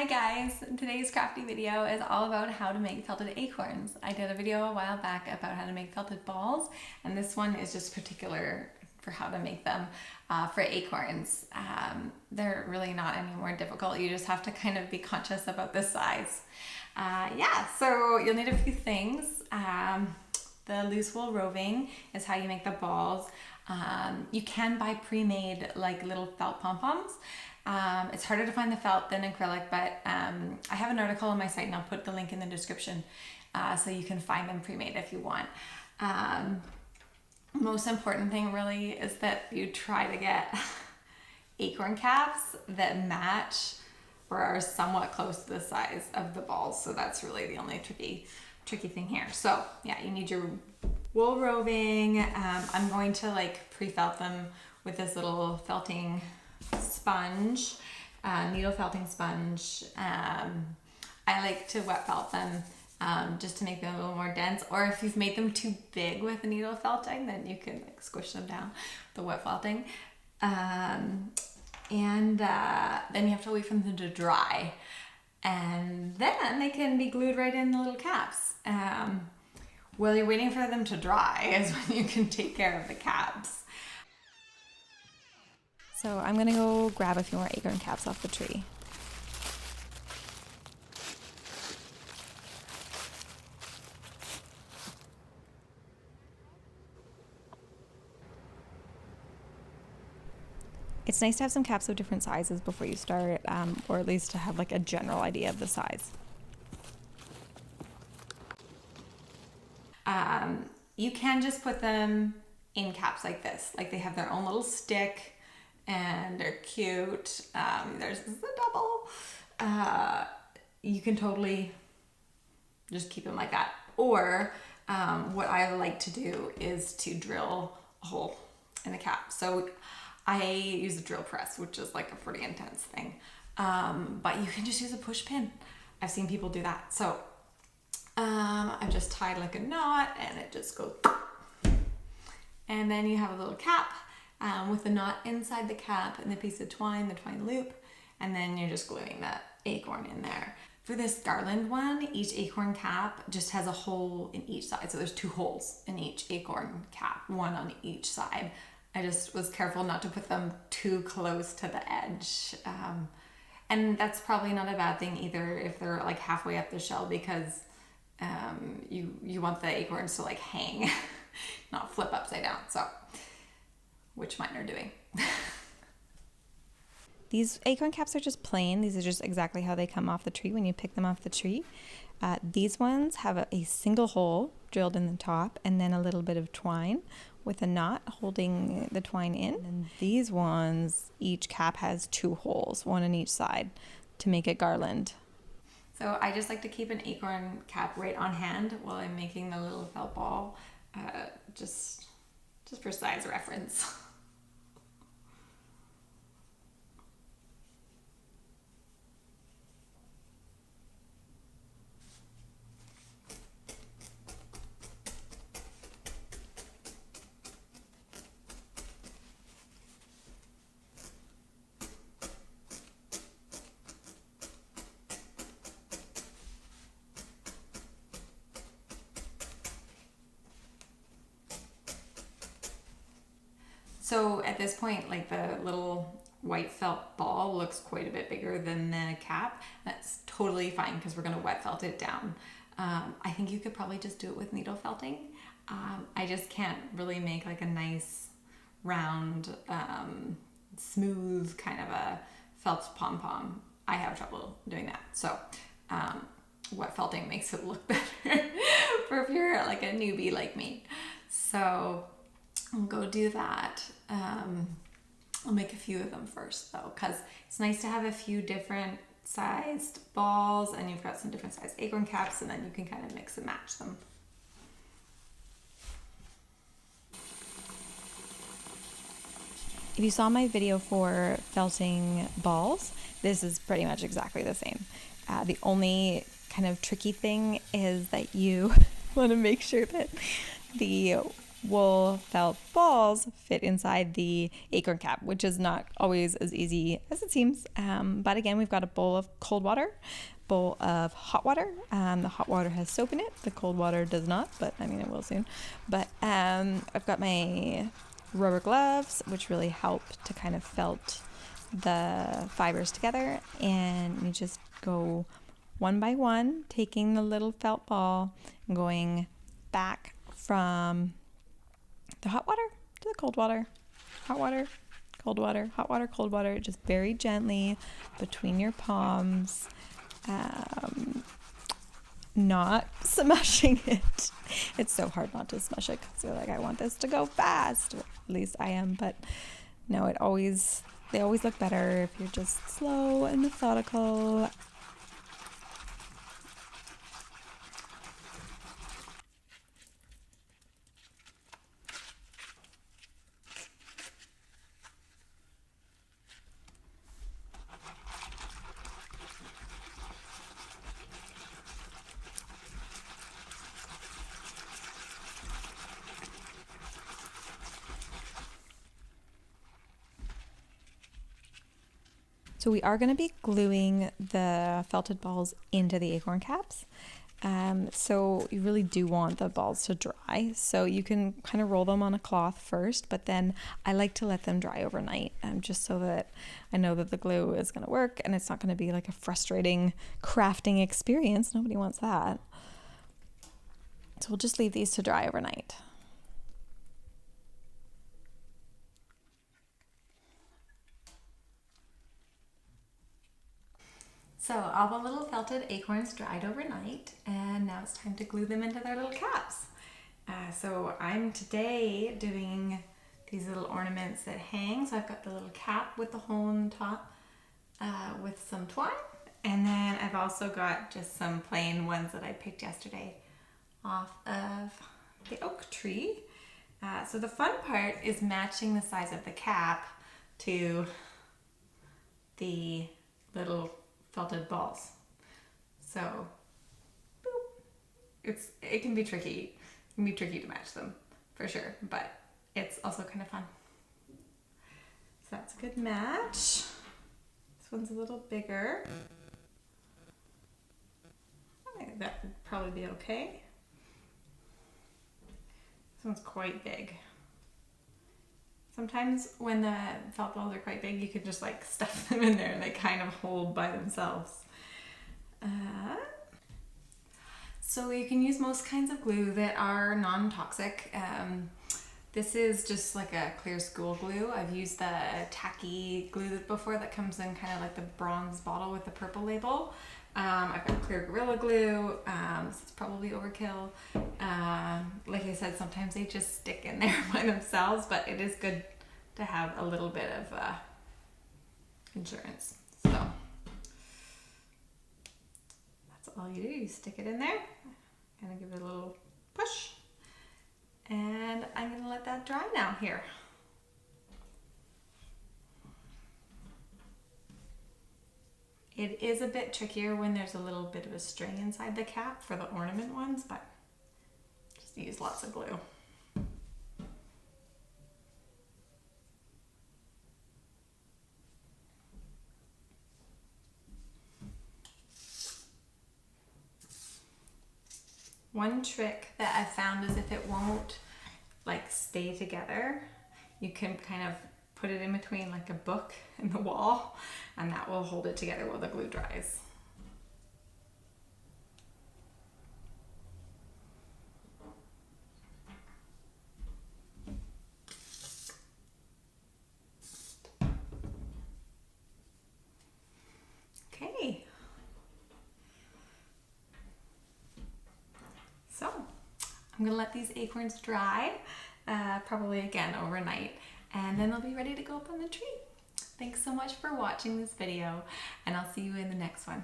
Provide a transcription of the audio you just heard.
Hi guys! Today's crafty video is all about how to make felted acorns. I did a video a while back about how to make felted balls, and this one is just particular for how to make them for acorns. They're really not any more difficult. You just have to kind of be conscious about the size. So you'll need a few things. The loose wool roving is how you make the balls. You can buy pre-made like little felt pom-poms. It's harder to find the felt than acrylic, but I have an article on my site and I'll put the link in the description so you can find them pre-made if you want. Most important thing really is that you try to get acorn caps that match or are somewhat close to the size of the balls. So that's really the only tricky thing here. So yeah, you need your wool roving. I'm going to like pre-felt them with this little felting sponge, needle felting sponge. I like to wet felt them just to make them a little more dense, or if you've made them too big with the needle felting, then you can like squish them down with the wet felting. Then you have to wait for them to dry, and then they can be glued right in the little caps. While you're waiting for them to dry is when you can take care of the caps. So I'm gonna go grab a few more acorn caps off the tree. It's nice to have some caps of different sizes before you start, or at least to have like a general idea of the size. You can just put them in caps like this, like they have their own little stick. And they're cute. There's a double. You can totally just keep them like that. Or what I like to do is to drill a hole in the cap. So I use a drill press, which is like a pretty intense thing. But you can just use a push pin. I've seen people do that. So I've just tied like a knot and it just goes. And then you have a little cap. With the knot inside the cap and the piece of twine, the twine loop, and then you're just gluing that acorn in there. For this garland one, each acorn cap just has a hole in each side. So there's 2 holes in each acorn cap, one on each side. I just was careful not to put them too close to the edge. And that's probably not a bad thing either if they're like halfway up the shell, because you want the acorns to like hang, not flip upside down. So, which mine are doing. These acorn caps are just plain. These are just exactly how they come off the tree when you pick them off the tree. These ones have a single hole drilled in the top and then a little bit of twine with a knot holding the twine in. And these ones, each cap has 2 holes, one on each side to make a garland. So I just like to keep an acorn cap right on hand while I'm making the little felt ball, just for size reference. So at this point, like the little white felt ball looks quite a bit bigger than the cap. That's totally fine because we're gonna wet felt it down. I think you could probably just do it with needle felting. I just can't really make like a nice round, smooth kind of a felt pom-pom. I have trouble doing that. So wet felting makes it look better for if you're like a newbie like me. So I'll go do that. I'll make a few of them first though, because it's nice to have a few different sized balls and you've got some different sized acorn caps, and then you can kind of mix and match them. If you saw my video for felting balls, this is pretty much exactly the same. The only kind of tricky thing is that you want to make sure that the wool felt balls fit inside the acorn cap, which is not always as easy as it seems. But again, we've got a bowl of cold water, bowl of hot water. The hot water has soap in it. The cold water does not, but I mean, it will soon. But I've got my rubber gloves, which really help to kind of felt the fibers together. And you just go one by one, taking the little felt ball and going back from the hot water to the cold water, hot water, cold water, hot water, cold water, just very gently between your palms, not smushing it. It's so hard not to smush it because you're like, I want this to go fast. At least I am, but no, they always look better if you're just slow and methodical. So we are going to be gluing the felted balls into the acorn caps. So you really do want the balls to dry. So you can kind of roll them on a cloth first, but then I like to let them dry overnight, just so that I know that the glue is going to work and it's not going to be like a frustrating crafting experience. Nobody wants that. So we'll just leave these to dry overnight. So all the little felted acorns dried overnight, and now it's time to glue them into their little caps. So I'm today doing these little ornaments that hang. So I've got the little cap with the hole in the top with some twine. And then I've also got just some plain ones that I picked yesterday off of the oak tree. So the fun part is matching the size of the cap to the little felted balls. So boop. It can be tricky. It can be tricky to match them for sure, but it's also kind of fun. So that's a good match. This one's a little bigger. That would probably be okay. This one's quite big. Sometimes when the felt balls are quite big, you could just like stuff them in there and they kind of hold by themselves. So you can use most kinds of glue that are non-toxic. This is just like a clear school glue. I've used the tacky glue before that comes in kind of like the bronze bottle with the purple label. I've got clear Gorilla Glue. This is probably overkill. Like I said, sometimes they just stick in there by themselves, but it is good to have a little bit of insurance. So that's all you do. You stick it in there and give it a little push. And I'm going to let that dry now here. It is a bit trickier when there's a little bit of a string inside the cap for the ornament ones, but just use lots of glue. One trick that I found is if it won't like stay together, you can kind of put it in between like a book and the wall, and that will hold it together while the glue dries. Okay. So I'm gonna let these acorns dry, probably again overnight, and then they'll be ready to go up on the tree. Thanks so much for watching this video, and I'll see you in the next one.